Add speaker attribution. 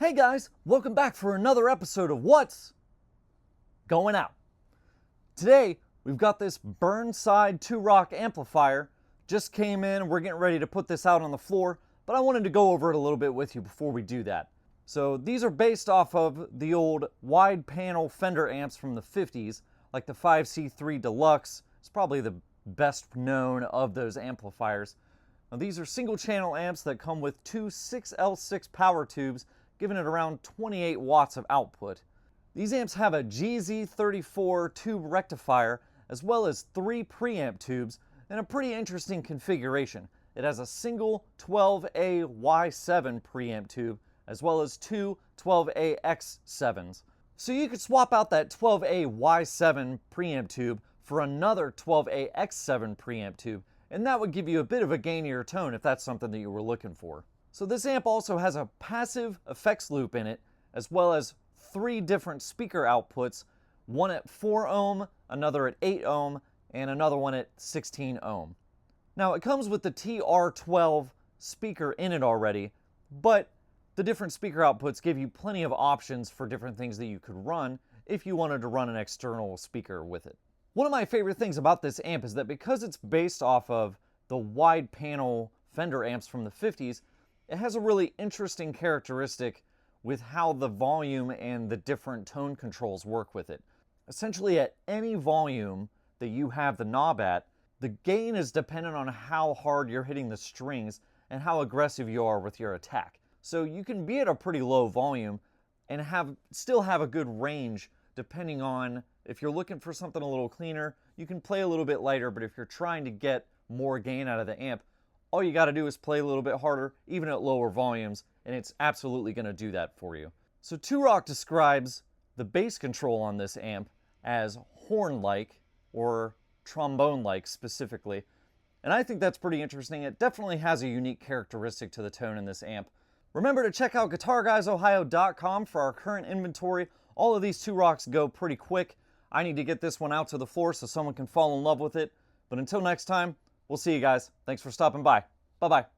Speaker 1: Hey guys, welcome back for another episode of What's Going Out. Today, we've got this Burnside Two Rock amplifier. Just came in, we're getting ready to put this out on the floor, but I wanted to go over it a little bit with you before we do that. So these are based off of the old wide panel Fender amps from the 50s, like the 5C3 Deluxe. It's probably the best known of those amplifiers. Now these are single channel amps that come with two 6L6 power tubes, giving it around 28 watts of output. These amps have a GZ34 tube rectifier, as well as 3 preamp tubes, and a pretty interesting configuration. It has a single 12A Y7 preamp tube, as well as two 12A X7s. So you could swap out that 12A Y7 preamp tube for another 12A X7 preamp tube, and that would give you a bit of a gainier tone if that's something that you were looking for. So this amp also has a passive effects loop in it, as well as 3 different speaker outputs, one at 4 ohm, another at 8 ohm, and another one at 16 ohm. Now it comes with the TR12 speaker in it already, but the different speaker outputs give you plenty of options for different things that you could run if you wanted to run an external speaker with it. One of my favorite things about this amp is that because it's based off of the wide panel Fender amps from the 50s, it has a really interesting characteristic with how the volume and the different tone controls work with it. Essentially, at any volume that you have the knob at, the gain is dependent on how hard you're hitting the strings and how aggressive you are with your attack. So you can be at a pretty low volume and still have a good range depending on if you're looking for something a little cleaner, you can play a little bit lighter, but if you're trying to get more gain out of the amp, all you got to do is play a little bit harder, even at lower volumes, and it's absolutely going to do that for you. So Two Rock describes the bass control on this amp as horn-like, or trombone-like specifically, and I think that's pretty interesting. It definitely has a unique characteristic to the tone in this amp. Remember to check out GuitarGuysOhio.com for our current inventory. All of these Two Rocks go pretty quick. I need to get this one out to the floor so someone can fall in love with it. But until next time, we'll see you guys. Thanks for stopping by. Bye-bye.